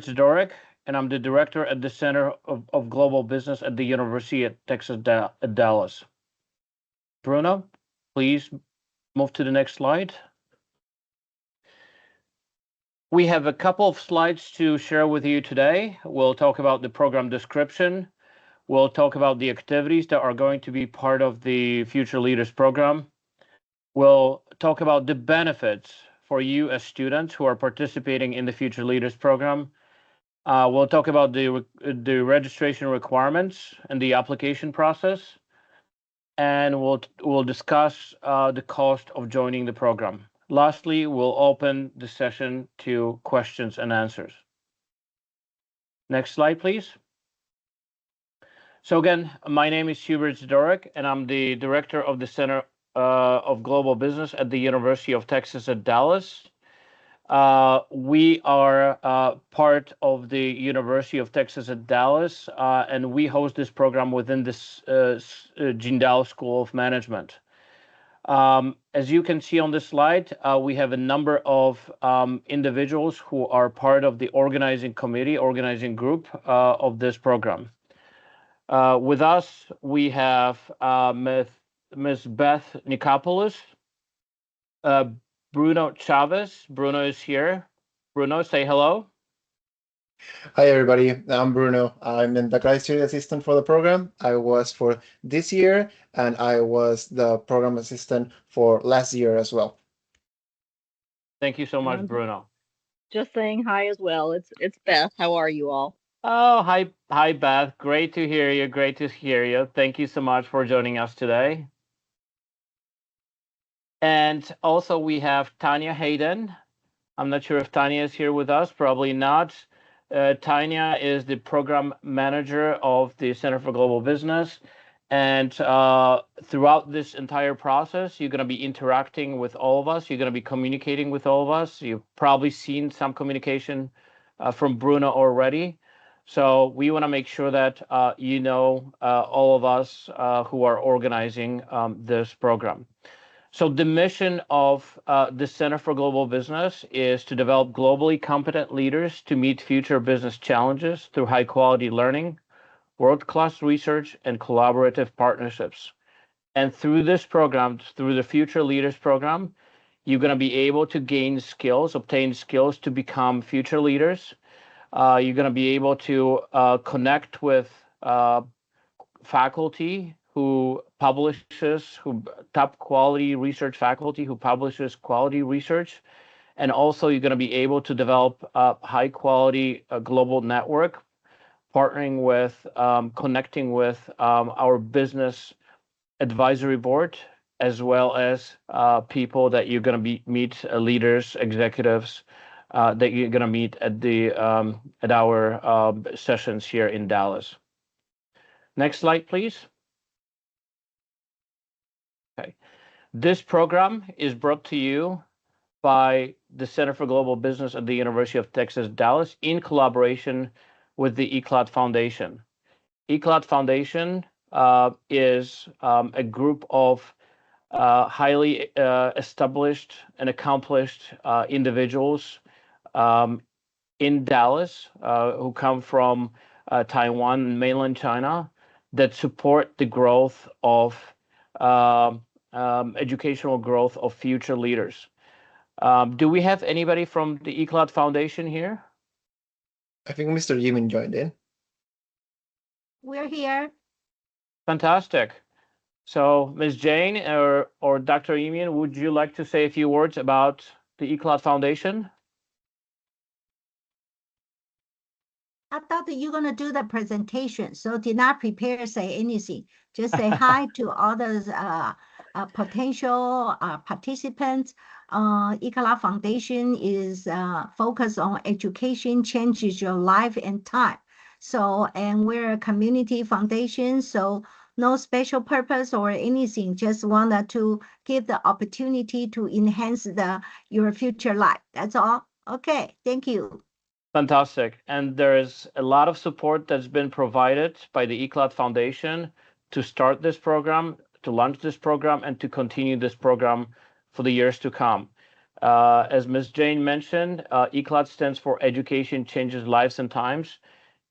Doric, and I'm the director at the Center of Global Business at the University of Texas at Dallas. Bruno, please move to the next slide. We have a couple of slides to share with you today. We'll talk about the program description. We'll talk about the activities that are going to be part of the Future Leaders program. We'll talk about the benefits for you as students who are participating in the Future Leaders program. We'll talk about the registration requirements and the application process. And we'll discuss the cost of joining the program. Lastly, we'll open the session to questions and answers. Next slide, please. So again, my name is Hubert Doric, and I'm the director of the Center of Global Business at the University of Texas at Dallas. We are part of the University of Texas at Dallas, and we host this program within this Jindal School of Management. As you can see on this slide, we have a number of individuals who are part of the organizing group of this program. With us, we have Ms. Beth Nikopoulos, Bruno Chavez. Bruno is here. Bruno, say hello. Hi, everybody. I'm Bruno. I'm the graduate assistant for the program. I was for this year, and I was the program assistant for last year as well. Thank you so much, Bruno. Just saying hi as well. It's Beth. How are you all? Oh, hi, Beth. Great to hear you. Great to hear you. Thank you so much for joining us today. And also we have Tanya Hayden. I'm not sure if Tanya is here with us. Probably not. Tanya is the program manager of the Center for Global Business. And throughout this entire process, you're going to be interacting with all of us. You're going to be communicating with all of us. You've probably seen some communication from Bruno already. So we want to make sure that you know all of us who are organizing this program. So the mission of the Center for Global Business is to develop globally competent leaders to meet future business challenges through high-quality learning, world-class research, and collaborative partnerships. And through this program, through the Future Leaders program, you're going to be able to gain skills, obtain skills to become future leaders. You're going to be able to connect with faculty who publishes, top quality research faculty who publishes quality research. And also you're going to be able to develop a high quality global network, partnering with, connecting with our business advisory board, as well as people that you're going to meet, leaders, executives that you're going to meet at our sessions here in Dallas. Next slide, please. Okay. This program is brought to you by the Center for Global Business at the University of Texas, Dallas, in collaboration with the ECLAT Foundation. ECLAT Foundation is a group of highly established and accomplished individuals in Dallas who come from Taiwan and mainland China that support the growth of educational growth of future leaders. Do we have anybody from the ECLAT Foundation here? I think Mr. Yimin joined in. We're here. Fantastic. So Ms. Jane or Dr. Yimin, would you like to say a few words about the ECLAT Foundation? I thought that you're going to do the presentation, so did not prepare say anything. Just say hi to all those potential participants. ECLAT Foundation is focused on education changes your life and time. So, and we're a community foundation, so no special purpose or anything, just wanted to give the opportunity to enhance your future life. That's all. Okay, thank you. Fantastic. And there is a lot of support that's been provided by the ECLAT Foundation to start this program, to launch this program, and to continue this program for the years to come. As Ms. Jane mentioned, ECLAT stands for Education Changes Lives and Times.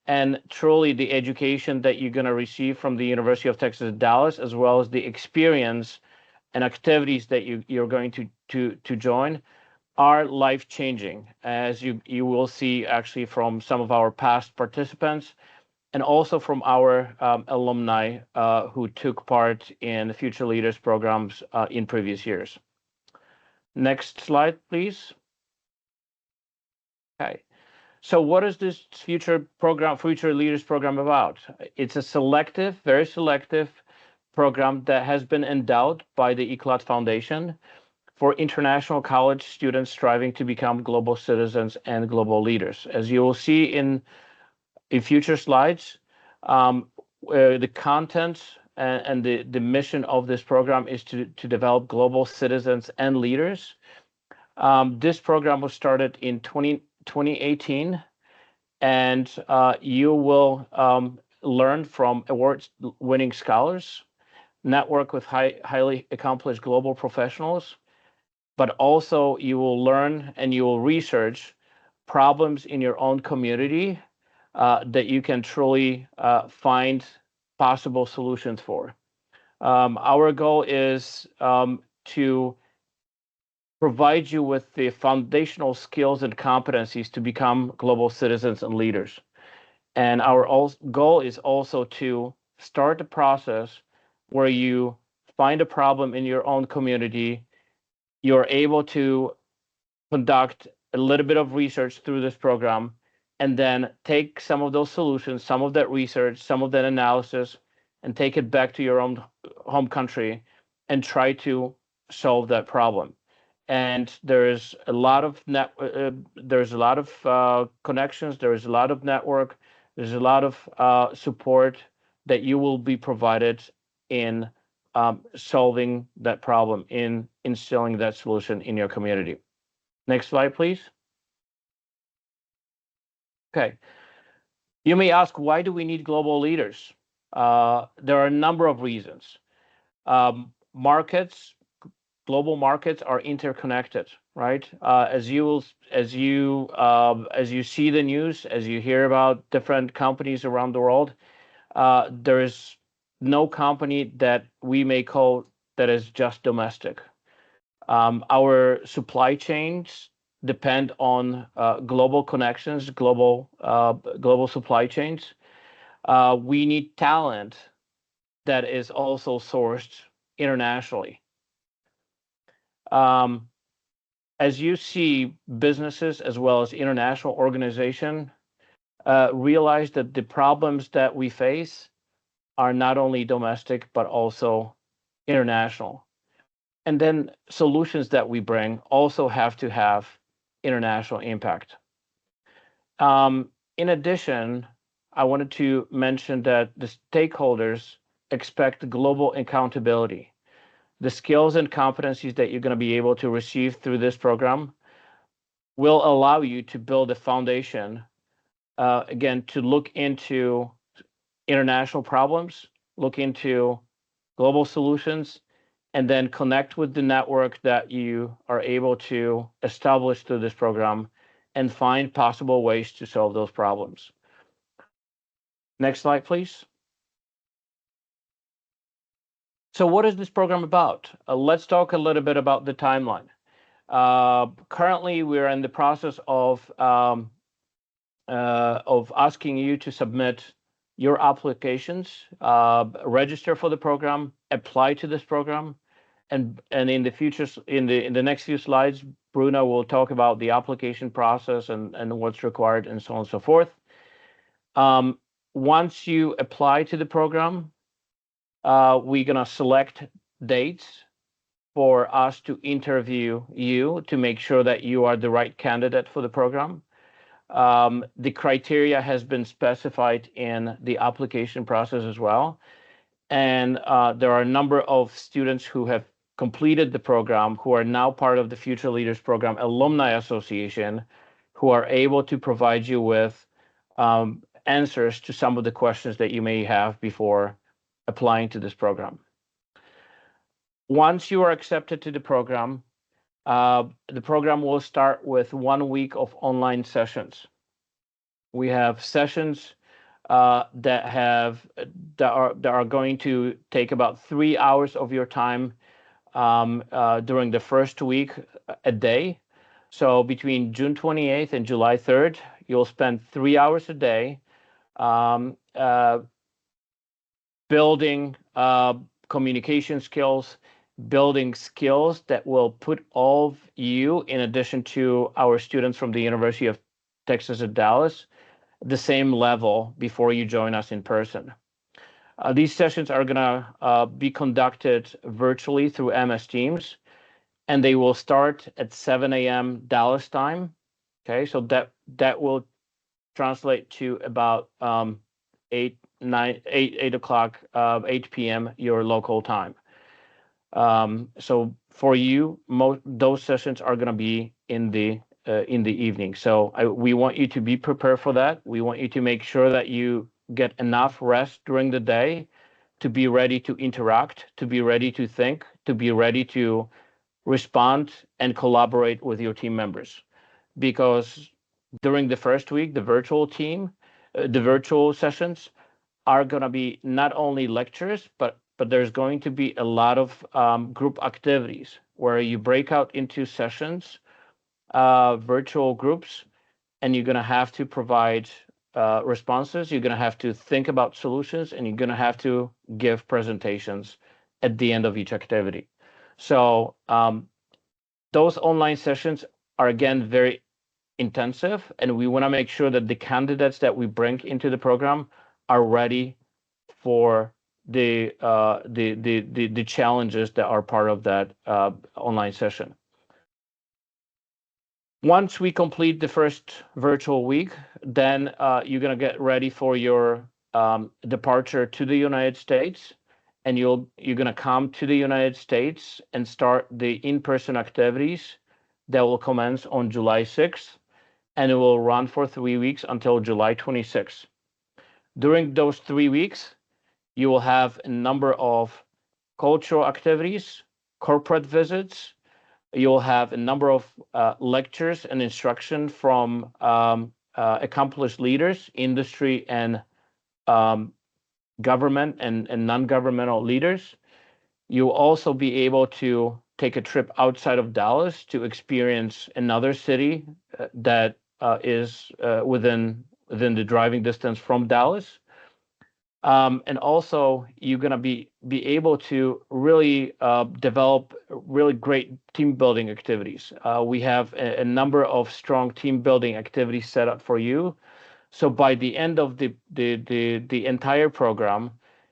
And truly, the education that you're going to receive from the University of Texas at Dallas, as well as the experience and activities that you're going to join, are life-changing, as you will see actually from some of our past participants, and also from our alumni who took part in Future Leaders programs in previous years. Next slide, please. Okay. So what is this Future Leaders program about? It's a selective, very selective program that has been endowed by the ECLAT Foundation for international college students striving to become global citizens and global leaders. As you will see in future slides, the content and the mission of this program is to develop global citizens and leaders. This program was started in 2018, and you will learn from award-winning scholars, network with highly accomplished global professionals, but also you will learn and you will research problems in your own community that you can truly find possible solutions for. Our goal is to provide you with the foundational skills and competencies to become global citizens and leaders. And our goal is also to start a process where you find a problem in your own community, you're able to conduct a little bit of research through this program, and then take some of those solutions, some of that research, some of that analysis, and take it back to your own home country and try to solve that problem. And there's a lot of connections, there's a lot of network, there's a lot of support that you will be provided in solving that problem, in instilling that solution in your community. Next slide, please. Okay. You may ask, why do we need global leaders? There are a number of reasons. Global markets are interconnected, right? As you see the news, as you hear about different companies around the world, there is no company that we may call that is just domestic. Our supply chains depend on global connections, global supply chains. We need talent that is also sourced internationally. As you see, businesses as well as international organizations realize that the problems that we face are not only domestic, but also international. And then solutions that we bring also have to have international impact. In addition, I wanted to mention that the stakeholders expect global accountability. The skills and competencies that you're going to be able to receive through this program will allow you to build a foundation, again, to look into international problems, look into global solutions, and then connect with the network that you are able to establish through this program and find possible ways to solve those problems. Next slide, please. So what is this program about? Let's talk a little bit about the timeline. Currently, we're in the process of asking you to submit your applications, register for the program, apply to this program, and in the future, in the next few slides, Bruno will talk about the application process and what's required and so on and so forth. Once you apply to the program, we're gonna select dates for us to interview you to make sure that you are the right candidate for the program. The criteria has been specified in the application process as well. And there are a number of students who have completed the program who are now part of the Future Leaders Program Alumni Association, who are able to provide you with answers to some of the questions that you may have before applying to this program. Once you are accepted to the program, The program will start with 1 week of online sessions. We have sessions that are going to take about 3 hours of your time during the first week a day. So between June 28th and July 3rd, you'll spend 3 hours a day building communication skills, building skills that will put all of you, in addition to our students from the University of Texas at Dallas, the same level before you join us in person. These sessions are going to be conducted virtually through MS Teams, and they will start at 7 a.m. Dallas time. Okay, so that will translate to about 8 o'clock, 8 p.m. your local time. So for you, those sessions are going to be in the evening. So we want you to be prepared for that. We want you to make sure that you get enough rest during the day to be ready to interact, to be ready to think, to be ready to respond and collaborate with your team members. Because during the first week, the virtual sessions are going to be not only lectures, but there's going to be a lot of group activities where you break out into sessions, virtual groups, and you're going to have to provide responses. You're going to have to think about solutions, and you're going to have to give presentations at the end of each activity. So those online sessions are, again, very intensive, and we want to make sure that the candidates that we bring into the program are ready for the challenges that are part of that online session. Once we complete the first virtual week, then you're going to get ready for your departure to the United States, and you're going to come to the United States and start the in-person activities that will commence on July 6th, and it will run for 3 weeks until July 26th. During those 3 weeks, you will have a number of cultural activities, corporate visits. You'll have a number of lectures and instruction from accomplished leaders, industry and government and non-governmental leaders. You'll also be able to take a trip outside of Dallas to experience another city that is within the driving distance from Dallas. And also, you're going to be able to really develop really great team building activities. We have a number of strong team building activities set up for you. So by the end of the entire program,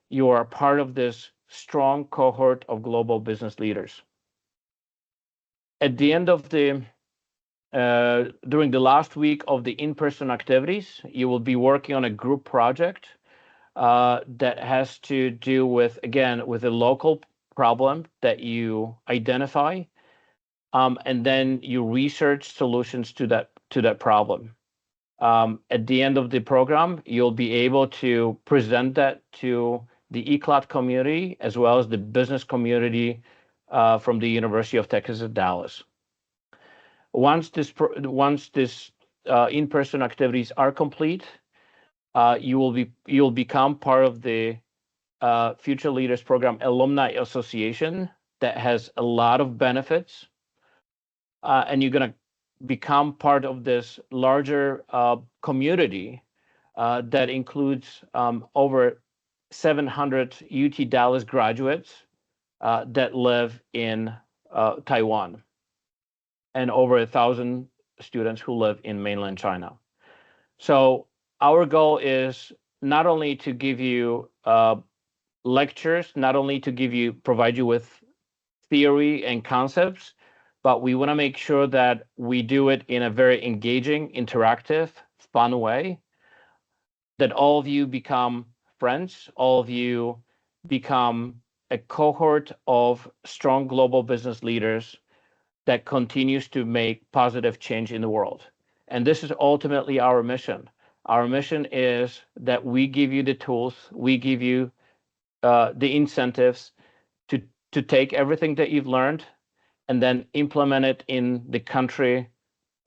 you are part of this strong cohort of global business leaders. At the end of during the last week of the in-person activities, you will be working on a group project that has to do with, again, with a local problem that you identify, and then you research solutions to that problem. At the end of the program, you'll be able to present that to the ECLAT community as well as the business community from the University of Texas at Dallas. Once this in-person activities are complete, you'll become part of the Future Leaders Program Alumni Association that has a lot of benefits, and you're going to become part of this larger community that includes over 700 UT Dallas graduates that live in Taiwan, and over 1,000 students who live in mainland China. So our goal is not only to give you lectures, not only to provide you with theory and concepts, but we want to make sure that we do it in a very engaging, interactive, fun way, that all of you become friends, all of you become a cohort of strong global business leaders that continues to make positive change in the world. And this is ultimately our mission. Our mission is that we give you the tools, we give you the incentives to take everything that you've learned and then implement it in the country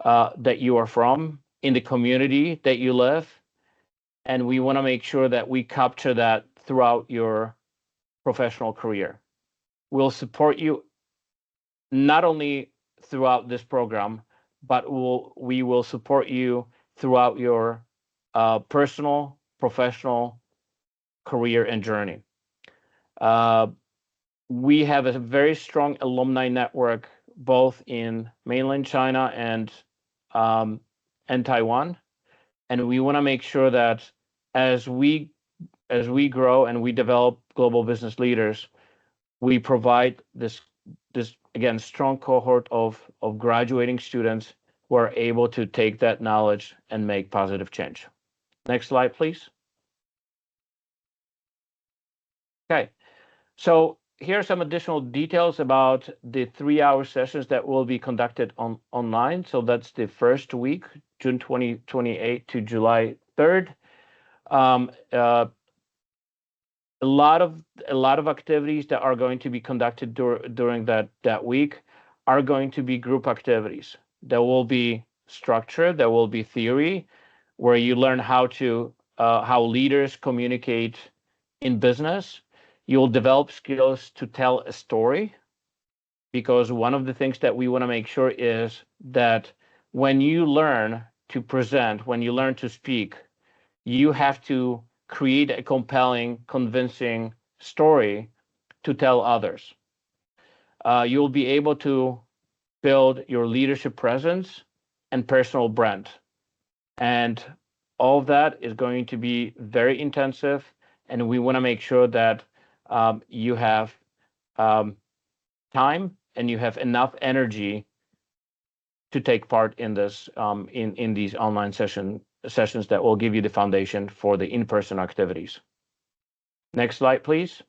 that you are from, in the community that you live. And we want to make sure that we capture that throughout your professional career. We'll support you not only throughout this program, but we will support you throughout your personal, professional career and journey. We have a very strong alumni network, both in mainland China and Taiwan, and we want to make sure that as we grow and we develop global business leaders, we provide this again strong cohort of graduating students who are able to take that knowledge and make positive change. Next slide, please. Okay, so here are some additional details about the 3-hour sessions that will be conducted online. So that's the first week, June 28 to July 3rd. A lot of activities that are going to be conducted during that week are going to be group activities. There will be structure, there will be theory, where you learn how leaders communicate in business. You'll develop skills to tell a story, because one of the things that we want to make sure is that when you learn to present, when you learn to speak, you have to create a compelling, convincing story to tell others. You'll be able to build your leadership presence and personal brand. And all of that is going to be very intensive, and we want to make sure that you have time and you have enough energy to take part in this in these online sessions that will give you the foundation for the in-person activities. Next slide, please.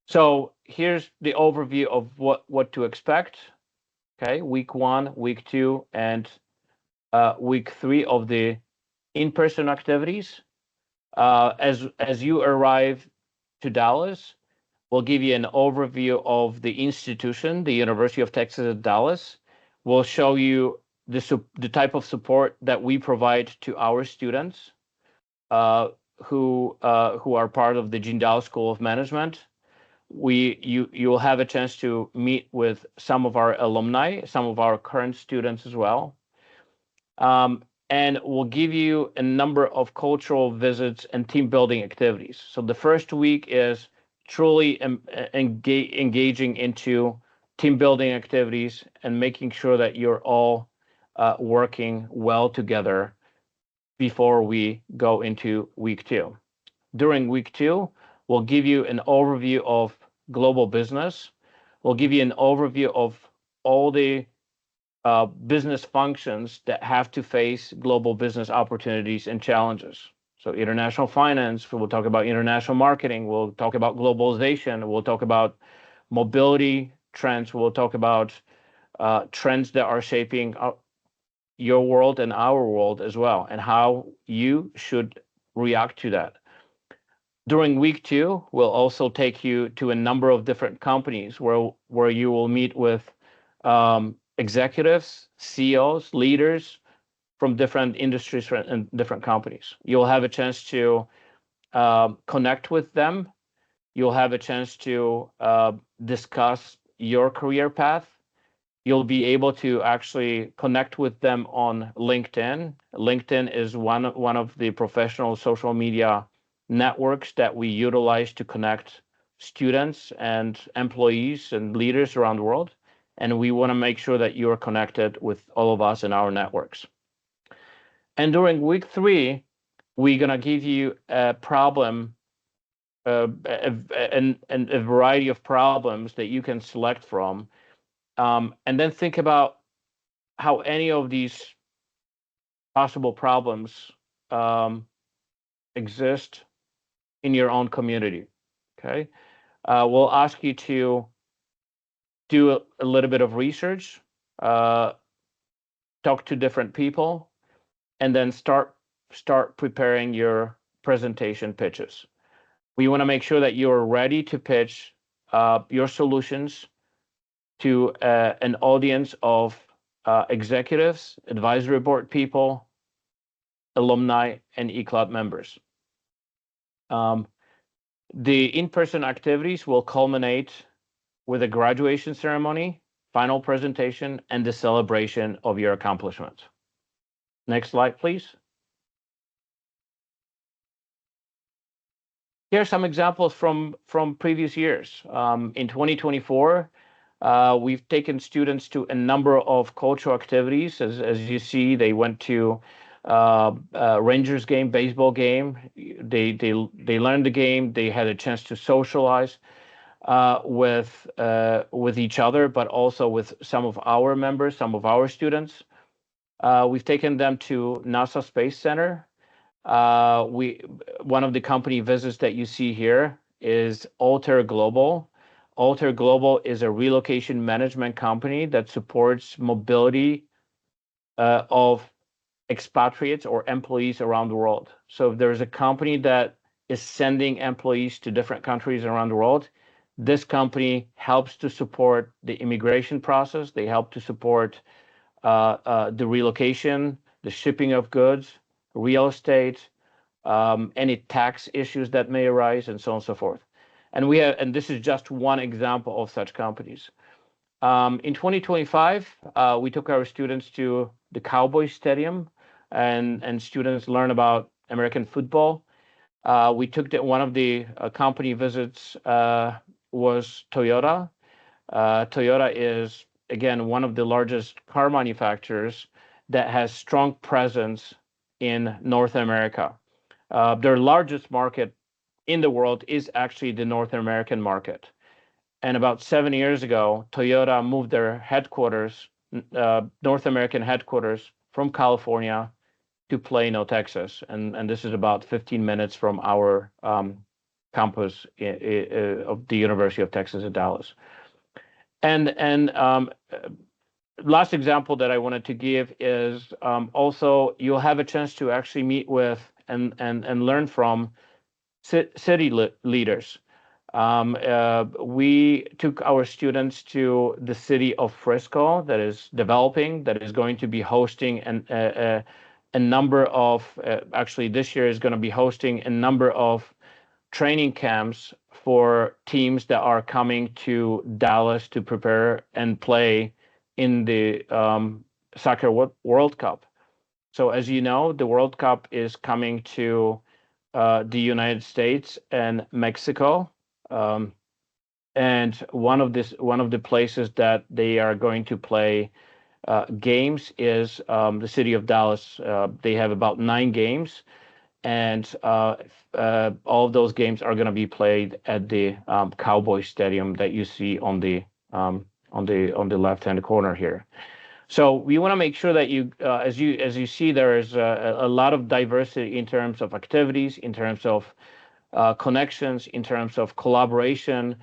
So here's the overview of what to expect. Okay, week 1, week 2, and week 3 of the in-person activities. As you arrive to Dallas, we'll give you an overview of the institution, the University of Texas at Dallas. We'll show you the type of support that we provide to our students who are part of the Jindal School of Management. You'll have a chance to meet with some of our alumni, some of our current students as well. And we'll give you a number of cultural visits and team building activities. So the first week is truly engaging into team building activities and making sure that you're all working well together before we go into week 2. During week 2, we'll give you an overview of global business. We'll give you an overview of all the business functions that have to face global business opportunities and challenges. So international finance, we'll talk about international marketing, we'll talk about globalization, we'll talk about mobility trends, we'll talk about trends that are shaping your world and our world as well, and how you should react to that. During week 2, we'll also take you to a number of different companies where you will meet with executives, CEOs, leaders from different industries and different companies. You'll have a chance to connect with them. You'll have a chance to discuss your career path. You'll be able to actually connect with them on LinkedIn. LinkedIn is one of the professional social media networks that we utilize to connect students and employees and leaders around the world. And we want to make sure that you're connected with all of us in our networks. And during week 3, we're going to give you a problem, a variety of problems that you can select from, and then think about how any of these possible problems exist in your own community. Okay, we'll ask you to do a little bit of research, talk to different people, and then start preparing your presentation pitches. We want to make sure that you're ready to pitch your solutions to an audience of executives, advisory board people, alumni, and ECLAT members. The in-person activities will culminate with a graduation ceremony, final presentation, and the celebration of your accomplishments. Next slide, please. Here are some examples from previous years. In 2024, we've taken students to a number of cultural activities. As you see, they went to Rangers game, baseball game. They learned the game. They had a chance to socialize with each other, but also with some of our members, some of our students. We've taken them to NASA Space Center. One of the company visits that you see here is Alter Global. Alter Global is a relocation management company that supports mobility of expatriates or employees around the world. So if there's a company that is sending employees to different countries around the world, this company helps to support the immigration process. They help to support the relocation, the shipping of goods, real estate, any tax issues that may arise, and so on and so forth. And this is just one example of such companies. In 2025, we took our students to the Cowboys Stadium, and students learn about American football. We took one of the company visits was Toyota. Toyota is, again, one of the largest car manufacturers that has strong presence in North America. Their largest market in the world is actually the North American market. And about 7 years ago, Toyota moved their headquarters, North American headquarters, from California to Plano, Texas. And this is about 15 minutes from our campus of the University of Texas at Dallas. And last example that I wanted to give is also you'll have a chance to actually meet with and learn from city leaders. We took our students to the city of Frisco that is developing, that is going to be hosting a number of, actually this year is going to be hosting a number of training camps for teams that are coming to Dallas to prepare and play in the Soccer World Cup. So as you know, the World Cup is coming to the United States and Mexico. And one of the places that they are going to play games is the city of Dallas. They have about 9 games, and all of those games are going to be played at the Cowboys Stadium that you see on the left-hand corner here. So we want to make sure that you, as you see, there is a lot of diversity in terms of activities, in terms of connections, in terms of collaboration.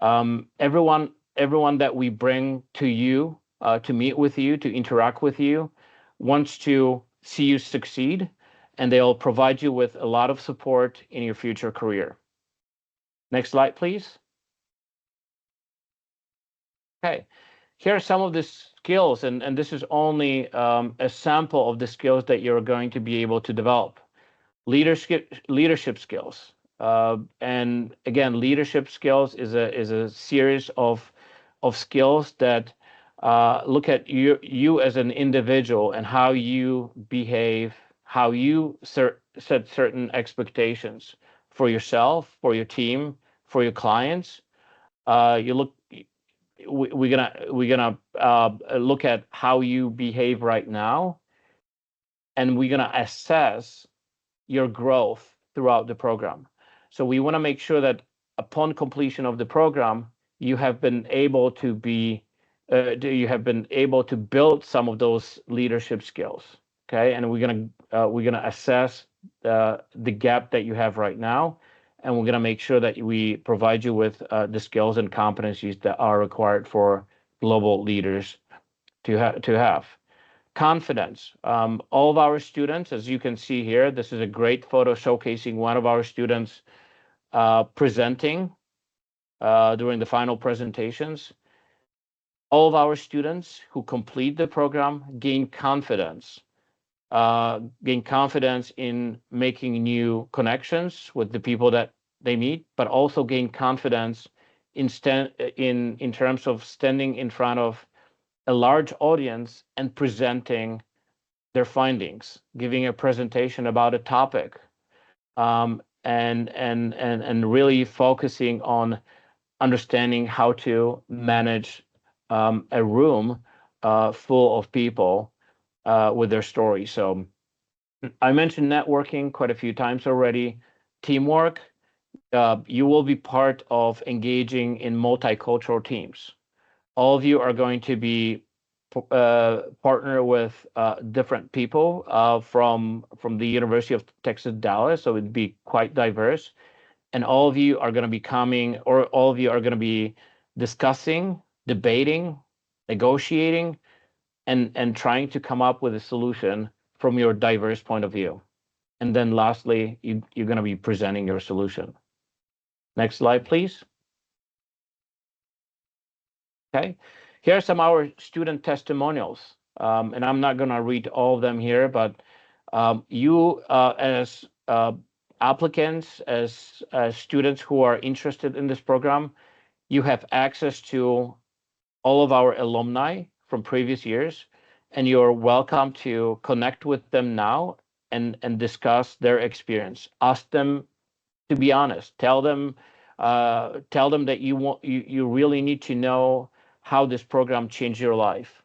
Everyone that we bring to you to meet with you, to interact with you, wants to see you succeed, and they'll provide you with a lot of support in your future career. Next slide, please. Okay, here are some of the skills, and this is only a sample of the skills that you're going to be able to develop. Leadership skills. And again, leadership skills is a series of skills that look at you as an individual and how you behave, how you set certain expectations for yourself, for your team, for your clients. We're gonna look at how you behave right now, and we're gonna assess your growth throughout the program. So we want to make sure that upon completion of the program, you have been able to build some of those leadership skills. Okay, and we're gonna assess the gap that you have right now, and we're gonna make sure that we provide you with the skills and competencies that are required for global leaders to have. Confidence. All of our students, as you can see here, this is a great photo showcasing one of our students presenting during the final presentations. All of our students who complete the program gain confidence in making new connections with the people that they meet, but also gain confidence in terms of standing in front of a large audience and presenting their findings, giving a presentation about a topic, and really focusing on understanding how to manage a room full of people with their story. So I mentioned networking quite a few times already. Teamwork, you will be part of engaging in multicultural teams. All of you are going to be partner with different people from the University of Texas, Dallas, so it'd be quite diverse. And all of you are going to be discussing, debating, negotiating, and trying to come up with a solution from your diverse point of view. And then lastly, you're going to be presenting your solution. Next slide, please. Okay, here are some of our student testimonials. And I'm not going to read all of them here, but you as applicants, as students who are interested in this program, you have access to all of our alumni from previous years, and you're welcome to connect with them now and discuss their experience. Ask them to be honest. Tell them that you really need to know how this program changed your life,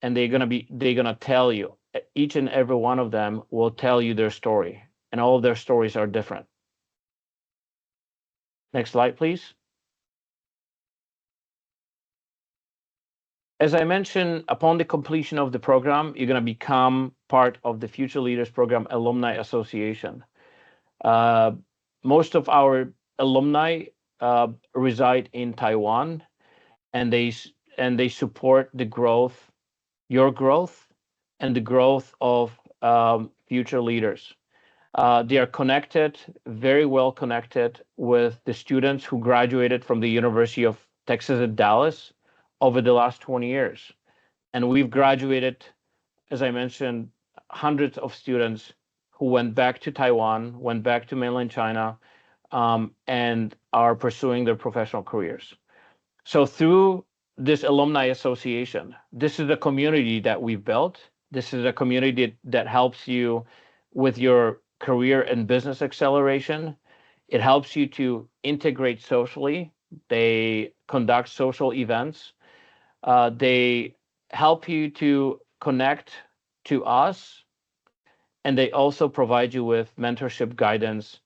and they're gonna tell you. Each and every one of them will tell you their story, and all of their stories are different. Next slide, please. As I mentioned, upon the completion of the program, you're going to become part of the Future Leaders Program Alumni Association. Most of our alumni reside in Taiwan, and they support the growth, your growth, and the growth of future leaders. They are connected, very well connected, with the students who graduated from the University of Texas at Dallas over the last 20 years. And we've graduated, as I mentioned, hundreds of students who went back to Taiwan, went back to mainland China, and are pursuing their professional careers. So through this alumni association, this is a community that we've built. This is a community that helps you with your career and business acceleration. It helps you to integrate socially. They conduct social events. They help you to connect to us, and they also provide you with mentorship, guidance,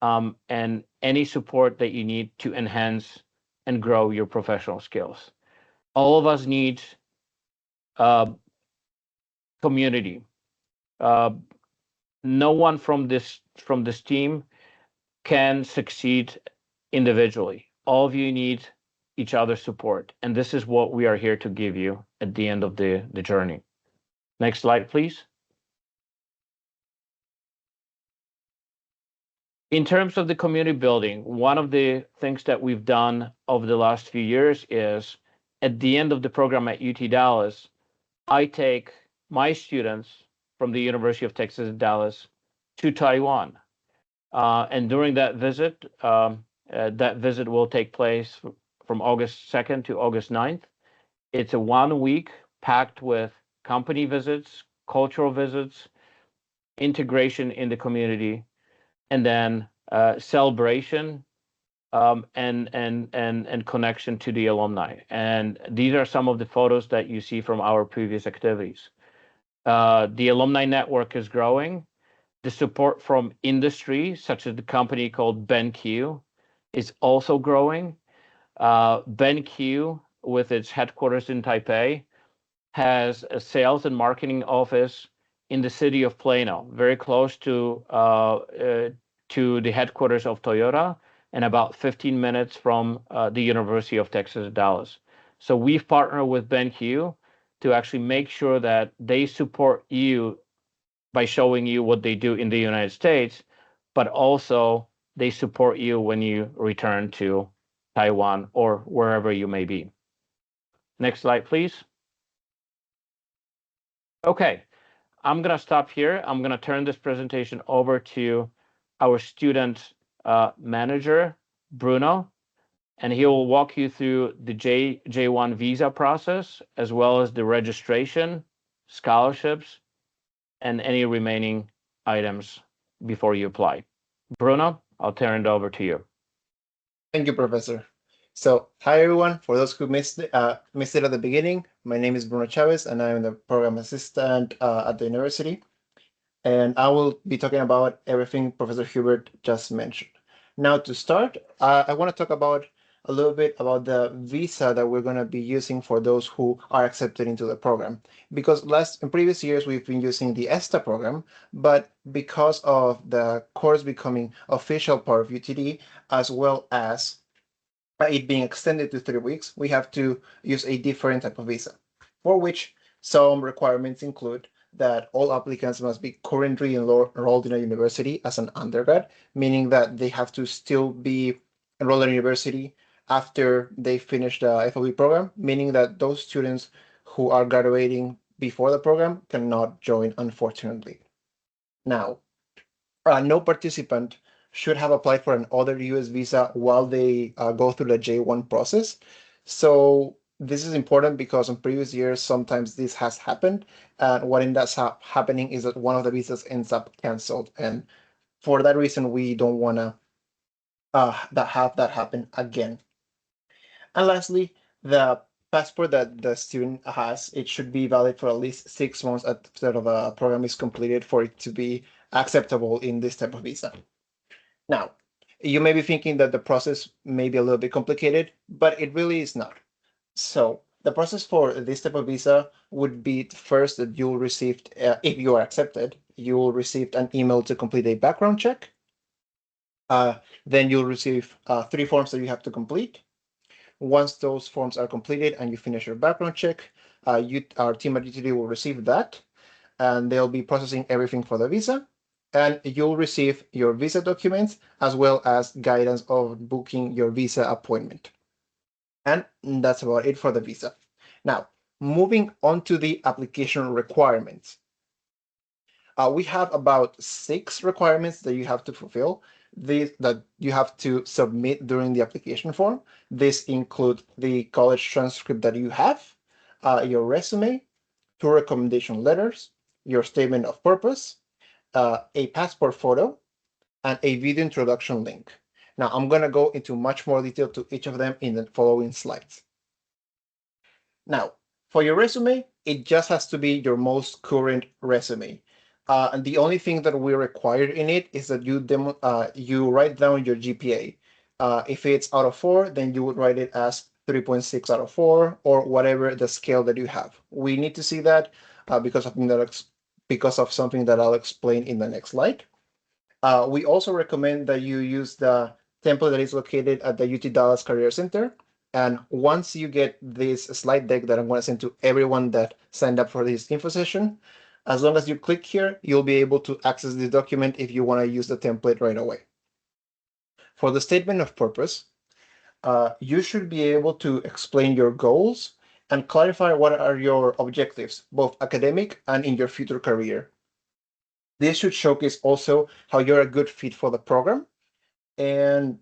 and any support that you need to enhance and grow your professional skills. All of us need community. No one from this team can succeed individually. All of you need each other's support, and this is what we are here to give you at the end of the journey. Next slide, please. In terms of the community building, one of the things that we've done over the last few years is, at the end of the program at UT Dallas, I take my students from the University of Texas at Dallas to Taiwan. And during that visit will take place from August 2nd to August 9th. It's a 1 week packed with company visits, cultural visits, integration in the community, and then celebration and connection to the alumni. And these are some of the photos that you see from our previous activities. The alumni network is growing. The support from industry, such as the company called BenQ, is also growing. BenQ, with its headquarters in Taipei, has a sales and marketing office in the city of Plano, very close to the headquarters of Toyota, and about 15 minutes from the University of Texas at Dallas. So we've partnered with BenQ to actually make sure that they support you by showing you what they do in the United States, but also they support you when you return to Taiwan, or wherever you may be. Next slide, please. Okay, I'm going to stop here. I'm going to turn this presentation over to our student manager, Bruno, and he will walk you through the J1 visa process, as well as the registration, scholarships, and any remaining items before you apply. Bruno, I'll turn it over to you. Thank you, Professor. So, hi everyone. For those who missed it at the beginning, my name is Bruno Chavez, and I'm the program assistant at the university. And I will be talking about everything Professor Hubert just mentioned. Now, to start, I want to talk about a little bit about the visa that we're going to be using for those who are accepted into the program. Because in previous years, we've been using the ESTA program, but because of the course becoming official part of UTD, as well as it being extended to 3 weeks, we have to use a different type of visa, for which some requirements include that all applicants must be currently enrolled in a university as an undergrad, meaning that they have to still be enrolled in a university after they finish the FOB program, meaning that those students who are graduating before the program cannot join, unfortunately. Now, no participant should have applied for an other US visa while they go through the J1 process. So this is important because in previous years, sometimes this has happened. And what ends up happening is that one of the visas ends up canceled. And for that reason, we don't want to have that happen again. And lastly, the passport that the student has, it should be valid for at least 6 months after the program is completed for it to be acceptable in this type of visa. Now, you may be thinking that the process may be a little bit complicated, but it really is not. So the process for this type of visa would be first that you'll receive, if you are accepted, you will receive an email to complete a background check. Then you'll receive 3 forms that you have to complete. Once those forms are completed and you finish your background check, our team at UTD will receive that, and they'll be processing everything for the visa. And you'll receive your visa documents as well as guidance of booking your visa appointment. And that's about it for the visa. Now, moving on to the application requirements. We have about 6 requirements that you have to fulfill. That you have to submit during the application form. This include the college transcript that you have, your resume, 2 recommendation letters, your statement of purpose, a passport photo, and a video introduction link. Now, I'm going to go into much more detail to each of them in the following slides. Now, for your resume, it just has to be your most current resume. And the only thing that we require in it is that you write down your GPA. If it's out of 4, then you would write it as 3.6 out of 4, or whatever the scale that you have. We need to see that because of something that I'll explain in the next slide. We also recommend that you use the template that is located at the UT Dallas Career Center. And once you get this slide deck that I'm going to send to everyone that signed up for this info session, as long as you click here, you'll be able to access the document if you want to use the template right away. For the statement of purpose, you should be able to explain your goals and clarify what are your objectives, both academic and in your future career. This should showcase also how you're a good fit for the program and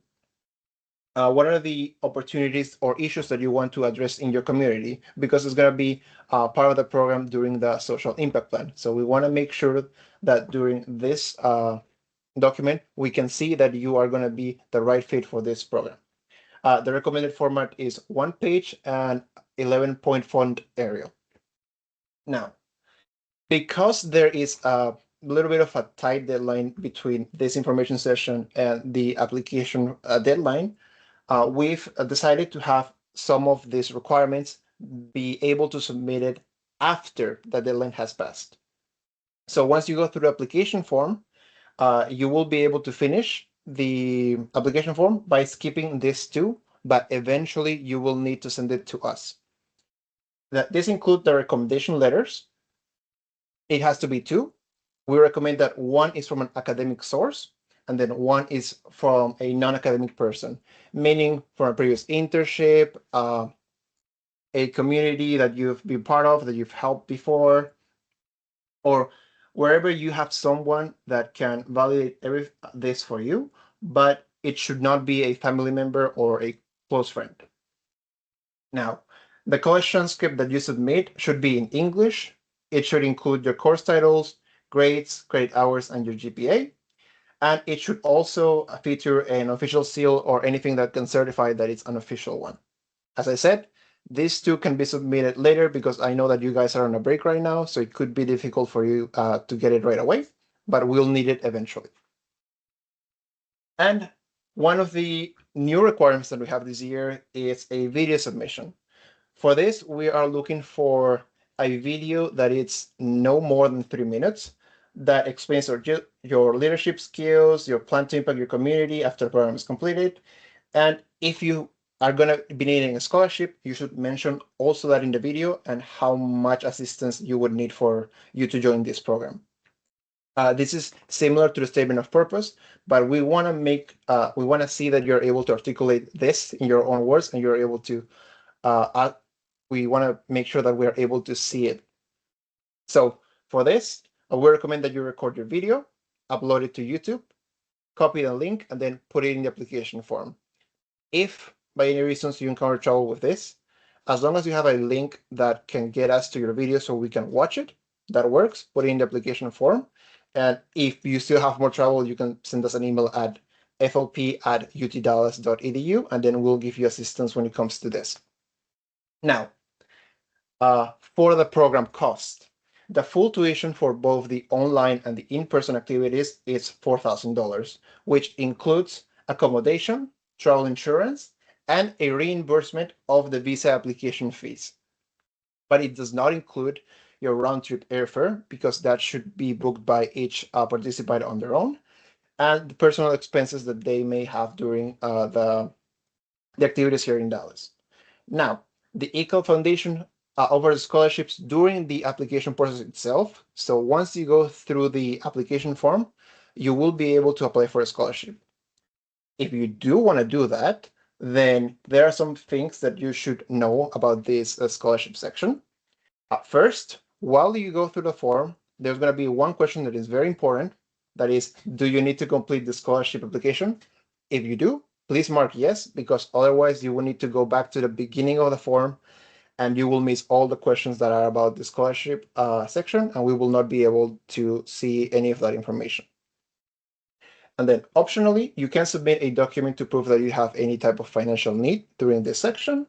what are the opportunities or issues that you want to address in your community, because it's going to be part of the program during the social impact plan. So we want to make sure that during this document, we can see that you are going to be the right fit for this program. The recommended format is 1 page and 11-point font Arial. Now, because there is a little bit of a tight deadline between this information session and the application deadline, we've decided to have some of these requirements be able to submit it after the deadline has passed. So once you go through the application form, you will be able to finish the application form by skipping these 2, but eventually you will need to send it to us. This includes the recommendation letters. It has to be 2. We recommend that 1 is from an academic source, and then one is from a non-academic person, meaning from a previous internship, a community that you've been part of, that you've helped before, or wherever you have someone that can validate this for you, but it should not be a family member or a close friend. Now, the college transcript that you submit should be in English. It should include your course titles, grades, credit hours, and your GPA. And it should also feature an official seal or anything that can certify that it's an official one. As I said, these two can be submitted later because I know that you guys are on a break right now, so it could be difficult for you to get it right away, but we'll need it eventually. And one of the new requirements that we have this year is a video submission. For this, we are looking for a video that is no more than 3 minutes that explains your leadership skills, your plan to impact your community after the program is completed. And if you are going to be needing a scholarship, you should mention also that in the video and how much assistance you would need for you to join this program. This is similar to the statement of purpose, but we want to see that you're able to articulate this in your own words and you're able to we want to make sure that we're able to see it. So for this, we recommend that you record your video, upload it to YouTube, copy the link, and then put it in the application form. If by any reasons you encounter trouble with this, as long as you have a link that can get us to your video so we can watch it, that works. Put it in the application form. And if you still have more trouble, you can send us an email at flp@utdallas.edu, and then we'll give you assistance when it comes to this. Now, for the program cost, the full tuition for both the online and the in-person activities is $4,000, which includes accommodation, travel insurance, and a reimbursement of the visa application fees. But it does not include your round-trip airfare because that should be booked by each participant on their own, and the personal expenses that they may have during the activities here in Dallas. Now, the ECLAT Foundation offers scholarships during the application process itself. So once you go through the application form, you will be able to apply for a scholarship. If you do want to do that, then there are some things that you should know about this scholarship section. First, while you go through the form, there's going to be one question that is very important. That is, do you need to complete the scholarship application? If you do, please mark yes, because otherwise you will need to go back to the beginning of the form and you will miss all the questions that are about the scholarship section, and we will not be able to see any of that information. And then optionally, you can submit a document to prove that you have any type of financial need during this section.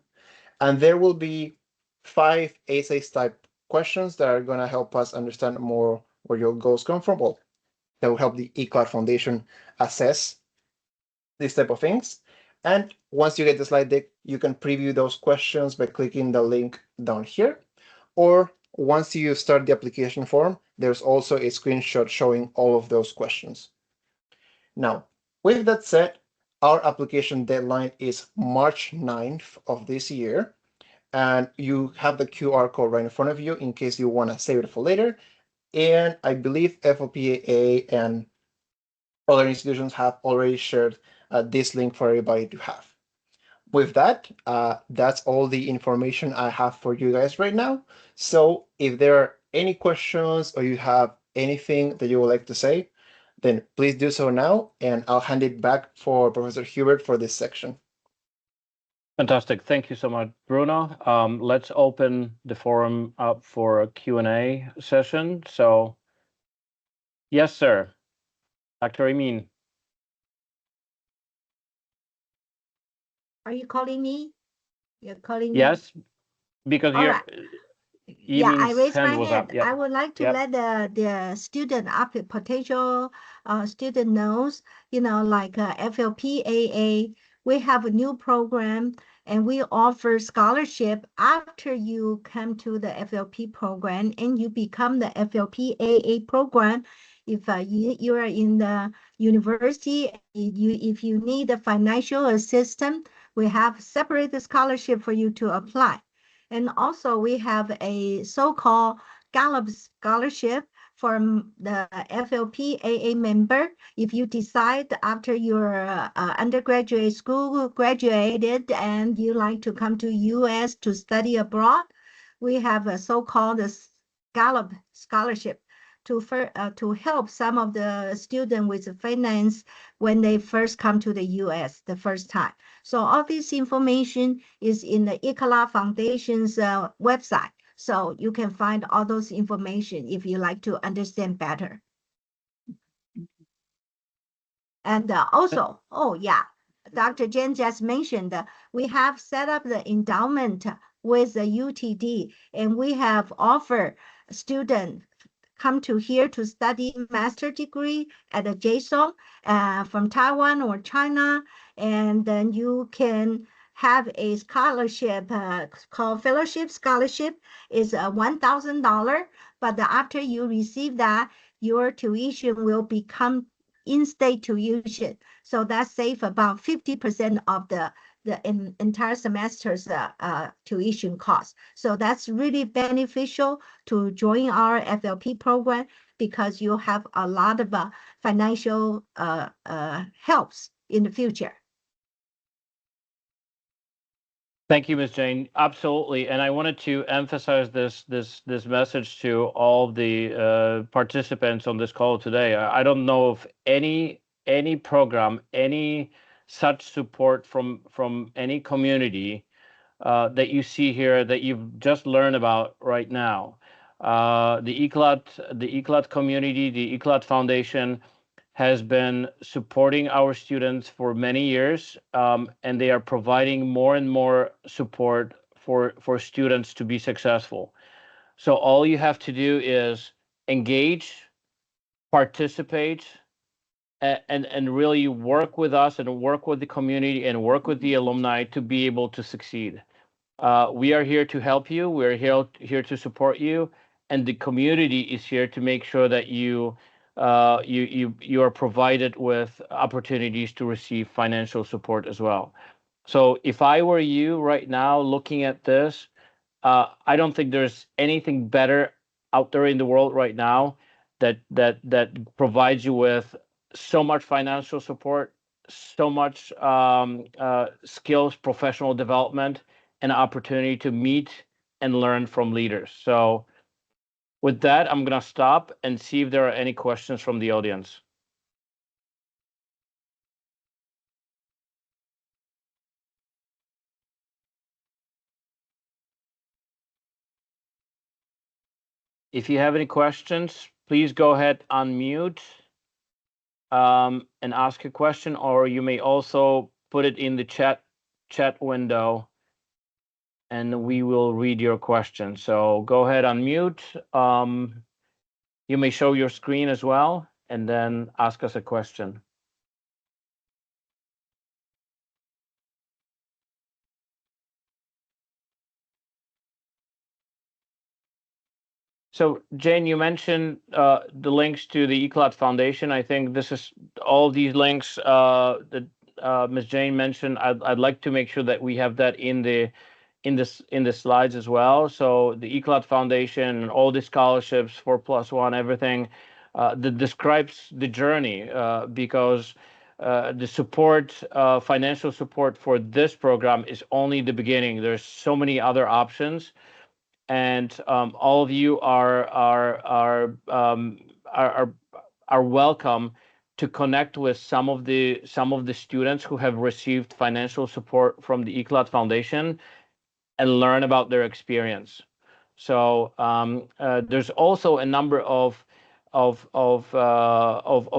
And there will be 5 essays type questions that are going to help us understand more where your goals come from. Well, that will help the ECLAT Foundation assess these type of things. And once you get the slide deck, you can preview those questions by clicking the link down here. Or once you start the application form, there's also a screenshot showing all of those questions. Now, with that said, our application deadline is March 9th of this year. And you have the QR code right in front of you in case you want to save it for later. And I believe FOPAA and other institutions have already shared this link for everybody to have. With that, that's all the information I have for you guys right now. So if there are any questions or you have anything that you would like to say, then please do so now, and I'll hand it back for Professor Hubert for this section. Fantastic. Thank you so much, Bruno. Let's open the forum up for a Q&A session. So, yes, sir. Dr. Emin. Are you calling me? You're calling yes, me? because All you're. right. Yeah, I raised my hand. Up. Yep. I would like to let the student potential student knows, like FLPAA, we have a new program and we offer scholarship after you come to the FLP program and you become the FLPAA program. If you are in the university, if you need a financial assistance, we have separate scholarship for you to apply. And also we have a so-called Gallup scholarship from the FLP AA member. If you decide after your undergraduate school graduated and you like to come to US to study abroad, we have a so-called Scallop scholarship to help some of the students with finance when they first come to the US the first time. So all this information is in the ECLAT Foundation's website. So you can find all those information if you like to understand better. And also, oh yeah, Dr. Jen just mentioned we have set up the endowment with the UTD, and we have offered students come to here to study master degree at a JSON from Taiwan or China, and then you can have a scholarship called fellowship scholarship. Is $1,000, but after you receive that, your tuition will become in-state tuition. So that save about 50% of the entire semester's tuition cost. So that's really beneficial to join our FLP program because you have a lot of financial helps in the future. Thank you, Ms. Jane. Absolutely, and I wanted to emphasize this message to all the participants on this call today. I don't know of any program, any such support from any community that you see here that you've just learned about right now. The ECLAT community, the ECLAT Foundation, has been supporting our students for many years, and they are providing more and more support for students to be successful. So all you have to do is engage, participate, and really work with us and work with the community and work with the alumni to be able to succeed. We are here to help you. We're here to support you, and the community is here to make sure that you are provided with opportunities to receive financial support as well. So if I were you right now looking at this, I don't think there's anything better out there in the world right now that provides you with so much financial support, so much skills, professional development, and opportunity to meet and learn from leaders. So with that, I'm going to stop and see if there are any questions from the audience. If you have any questions, please go ahead, unmute, and ask a question, or you may also put it in the chat window, and we will read your question. So go ahead, unmute. You may show your screen as well, and then ask us a question. So Jane, you mentioned the links to the ECLAT Foundation. I think this is all these links that Ms. Jane mentioned. I'd like to make sure that we have that in the slides as well. So the ECLAT Foundation and all the scholarships, 4+1, everything that describes the journey, because the support, financial support for this program is only the beginning. There's so many other options. And all of you are welcome to connect with some of the students who have received financial support from the ECLAT Foundation and learn about their experience. So there's also a number of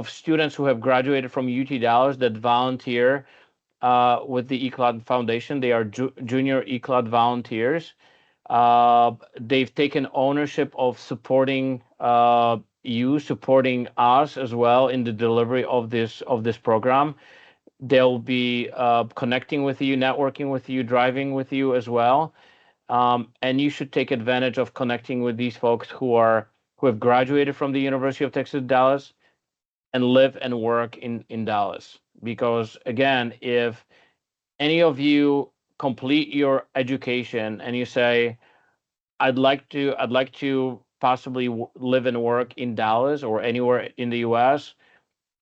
students who have graduated from UT Dallas that volunteer with the ECLAT Foundation. They are junior ECLAT volunteers. They've taken ownership of supporting supporting us as well in the delivery of this program. They'll be connecting with you, networking with you, driving with you as well. And you should take advantage of connecting with these folks who have graduated from the University of Texas Dallas and live and work in Dallas. Because again, if any of you complete your education and you say, I'd like to possibly live and work in Dallas or anywhere in the US,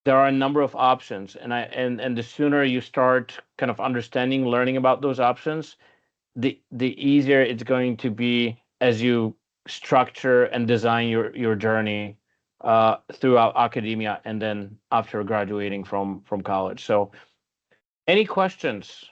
there are a number of options. And the sooner you start kind of understanding, learning about those options, the easier it's going to be as you structure and design your journey throughout academia and then after graduating from college. So any questions